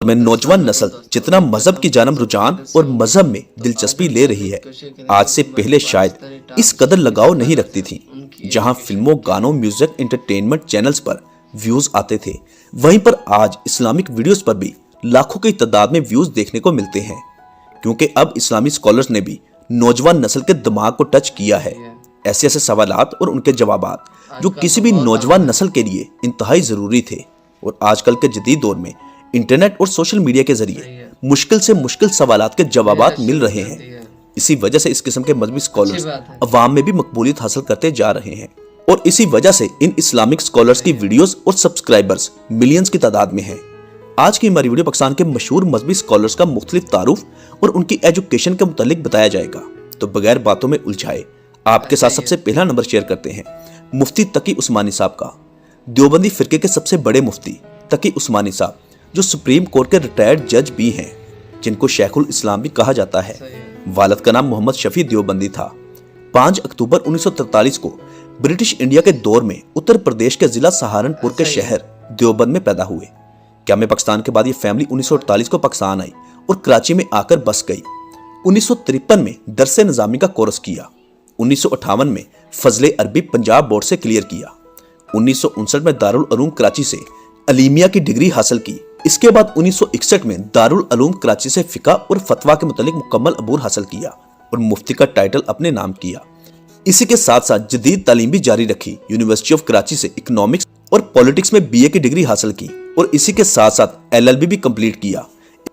میں نوجوان نسل جتنا مذہب کی جانب رجحان اور مذہب میں دلچسپی لے رہی ہے، آج سے پہلے شاید اس قدر لگاؤ نہیں رکھتی تھی۔ جہاں فلموں، گانوں، میوزک، انٹرٹینمنٹ چینلز پر ویوز آتے تھے، وہیں پر آج اسلامک ویڈیوز پر بھی لاکھوں کی تعداد میں ویوز دیکھنے کو ملتے ہیں، کیونکہ اب اسلامی سکولرز نے بھی نوجوان نسل کے دماغ کو ٹچ کیا ہے۔ ایسے سوالات اور ان کے جوابات جو کسی بھی نوجوان نسل کے لیے انتہائی ضروری تھے، اور آج کل کے جدید دور میں انٹرنیٹ اور سوشل میڈیا کے ذریعے مشکل سے مشکل سوالات کے جوابات مل رہے ہیں۔ اسی وجہ سے اس قسم کے مذہبی سکولرز عوام میں بھی مقبولیت حاصل کرتے جا رہے ہیں، اور اسی وجہ سے ان اسلامک سکولرز کی ویڈیوز اور سبسکرائبرز ملینز کی تعداد میں ہیں۔ آج کی ہماری ویڈیو پاکستان کے مشہور مذہبی سکولرز کا مختلف تعارف اور ان کی ایجوکیشن کے متعلق بتایا جائے گا، تو بغیر باتوں میں الجھائے آپ کے ساتھ سب سے پہلا نمبر شیئر کرتے ہیں مفتی تقی عثمانی صاحب کا۔ دیوبندی فرقے کے سب سے بڑے مفتی تقی عثمانی صاحب، جو سپریم کورٹ کے ریٹائرڈ جج بھی ہیں، جن کو شیخ الاسلام بھی کہا جاتا ہے۔ والد کا نام محمد شفیع دیوبندی تھا۔ 5 اکتوبر 1943 کو برٹش انڈیا کے دور میں اتر پردیش کے ضلع سہارنپور کے شہر دیوبند میں پیدا ہوئے۔ قیام پاکستان کے بعد یہ فیملی 1948 کو پاکستان آئی اور کراچی میں آ کر بس گئی۔ 1953 میں درس نظامی کا کورس کیا۔ 1958 میں فضل عربی پنجاب بورڈ سے کلیئر کیا۔ 1959 میں دارالعلوم کراچی سے علیمیہ کی ڈگری حاصل کی۔ اس کے بعد 1961 میں دارالعلوم کراچی سے فقہ اور فتویٰ کے متعلق مکمل عبور حاصل کیا اور مفتی کا ٹائٹل اپنے نام کیا۔ اسی کے ساتھ ساتھ جدید تعلیم بھی جاری رکھی۔ یونیورسٹی آف کراچی سے اکنامکس اور پولیٹکس میں BA کی ڈگری حاصل کی اور اسی کے ساتھ ساتھ LLB بھی کمپلیٹ کیا۔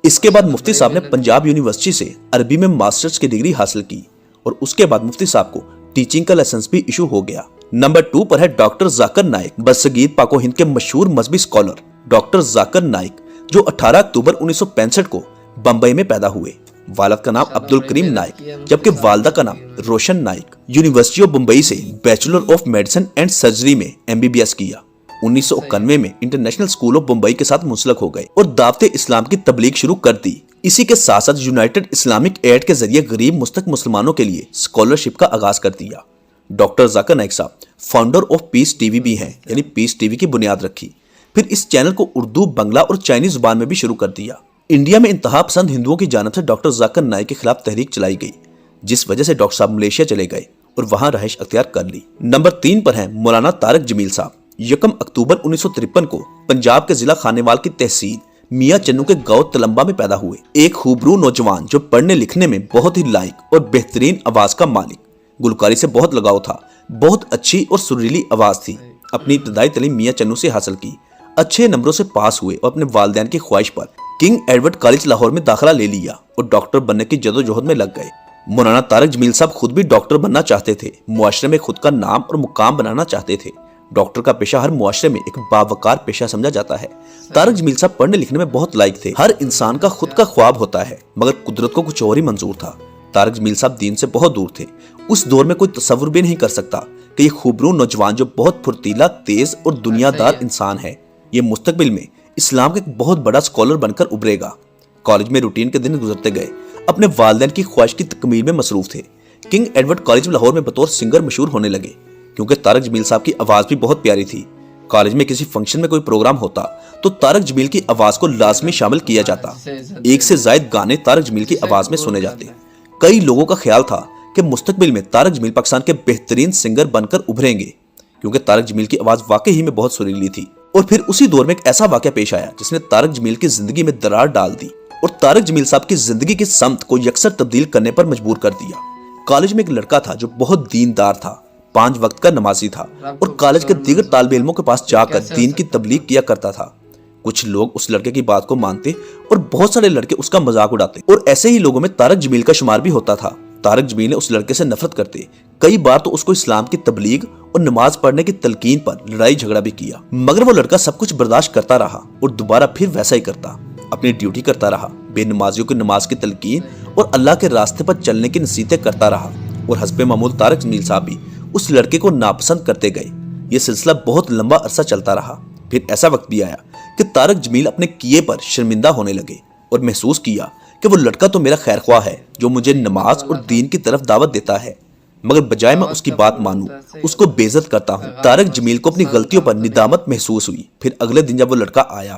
اس کے بعد مفتی صاحب نے پنجاب یونیورسٹی سے عربی میں ماسٹرز کی ڈگری حاصل کی اور اس کے بعد مفتی صاحب کو ٹیچنگ کا لائسنس بھی ایشو ہو گیا۔ نمبر 2 پر ہے ڈاکٹر ذاکر نائک، برصغیر پاک و ہند کے مشہور مذہبی سکولر ڈاکٹر ذاکر نائک، جو 18 اکتوبر 1965 کو بمبئی میں پیدا ہوئے۔ والد کا نام عبد الکریم نائک جبکہ والدہ کا نام روشن نائک۔ یونیورسٹی آف بمبئی سے bachelor of medicine and surgery میں MBBS کیا۔ 1991 میں انٹرنیشنل اسکول آف بمبئی کے ساتھ منسلک ہو گئے اور دعوت اسلام کی تبلیغ شروع کر دی۔ اسی کے ساتھ ساتھ یونائٹڈ اسلامک ایڈ کے ذریعے غریب مستحق مسلمانوں کے لیے اسکالرشپ کا آغاز کر دیا۔ ڈاکٹر ذاکر نائک صاحب فاؤنڈر آف پیس TV بھی ہیں، یعنی پیس TV کی بنیاد رکھی۔ پھر اس چینل کو اردو، بنگلہ اور چائنیز زبان میں بھی شروع کر دیا۔ انڈیا میں انتہا پسند ہندوؤں کی جانب سے ڈاکٹر ذاکر نائک کے خلاف تحریک چلائی گئی، جس وجہ سے ڈاکٹر صاحب ملیشیا چلے گئے اور وہاں رہائش اختیار کر لی۔ نمبر 3 پر ہیں مولانا طارق جمیل صاحب۔ 1 اکتوبر 1953 کو پنجاب کے ضلع خانیوال کی تحصیل میاں چنو کے گاؤں تلمبا میں پیدا ہوئے۔ ایک خوبرو نوجوان جو پڑھنے لکھنے میں بہت ہی لائق اور بہترین آواز کا مالک، گلوکاری سے بہت لگاؤ تھا، بہت اچھی اور سریلی آواز تھی۔ اپنی ابتدائی تعلیم میاں چنو سے حاصل کی، اچھے نمبروں سے پاس ہوئے اور اپنے والدین کی خواہش پر کنگ ایڈورڈ کالج لاہور میں داخلہ لے لیا اور ڈاکٹر بننے کی جدوجہد میں لگ گئے۔ مولانا طارق جمیل صاحب خود بھی ڈاکٹر بننا چاہتے تھے، معاشرے میں خود کا نام اور مقام بنانا چاہتے تھے۔ ڈاکٹر کا پیشہ ہر معاشرے میں ایک باوقار پیشہ سمجھا جاتا ہے۔ طارق جمیل صاحب پڑھنے لکھنے میں بہت لائق تھے۔ ہر انسان کا خود کا خواب ہوتا ہے، مگر قدرت کو کچھ اور ہی منظور تھا۔ طارق جمیل صاحب دین سے بہت دور تھے۔ اس دور میں کوئی تصور بھی نہیں کر سکتا کہ یہ خوبرو نوجوان جو بہت پھرتیلا، تیز اور دنیا دار انسان ہے، یہ مستقبل میں اسلام کا ایک بہت بڑا سکولر بن کر ابھرے گا۔ کالج میں روٹین کے دن گزرتے گئے، اپنے والدین کی خواہش کی تکمیل میں مصروف تھے۔ کنگ ایڈورڈ کالج لاہور میں بطور سنگر مشہور ہونے لگے، کیونکہ طارق جمیل صاحب کی آواز بھی بہت پیاری تھی۔ کالج میں کسی فنکشن میں کوئی پروگرام ہوتا تو طارق جمیل کی آواز کو لازمی شامل کیا جاتا۔ 1 سے زائد گانے طارق جمیل کی آواز میں سنے جاتے۔ کئی لوگوں کا خیال تھا کہ مستقبل میں طارق جمیل پاکستان کے بہترین سنگر بن کر ابھریں گے، کیونکہ طارق جمیل کی آواز واقعی میں بہت سریلی تھی۔ اور پھر اسی دور میں ایک ایسا واقعہ پیش آیا جس نے طارق جمیل کی زندگی میں درار ڈال دی اور طارق جمیل صاحب کی زندگی کی سمت کو یکسر تبدیل کرنے پر مجبور کر دیا۔ کالج میں ایک لڑکا تھا جو بہت دیندار تھا، 5 وقت کا نمازی تھا اور کالج کے دیگر طالب علموں کے پاس جا کر دین کی تبلیغ کیا کرتا تھا۔ کچھ لوگ اس لڑکے کی بات کو مانتے اور بہت سارے لڑکے اس کا مذاق اڑاتے، اور ایسے ہی لوگوں میں طارق جمیل کا شمار بھی ہوتا تھا۔ طارق جمیل نے اس لڑکے سے نفرت کرتے کئی بار تو اس کو اسلام کی تبلیغ اور نماز پڑھنے کی تلقین پر لڑائی جھگڑا بھی کیا، مگر وہ لڑکا سب کچھ برداشت کرتا رہا اور دوبارہ پھر ویسا ہی کرتا، اپنی ڈیوٹی کرتا رہا، بے نمازیوں کی نماز کی تلقین اور اللہ کے راستے پر چلنے کی نصیحتیں کرتا رہا، اور حسب معمول طارق جمیل صاحب بھی اس لڑکے کو ناپسند کرتے گئے۔ یہ سلسلہ بہت لمبا عرصہ چلتا رہا۔ پھر ایسا وقت بھی آیا کہ طارق جمیل اپنے کیے پر شرمندہ ہونے لگے اور محسوس کیا کہ وہ لڑکا تو میرا خیر خواہ ہے جو مجھے نماز اور دین کی طرف دعوت دیتا ہے، مگر بجائے میں اس کی بات مانوں اس کو بے عزت کرتا ہوں۔ طارق جمیل کو اپنی غلطیوں پر ندامت محسوس ہوئی۔ پھر اگلے دن جب وہ لڑکا آیا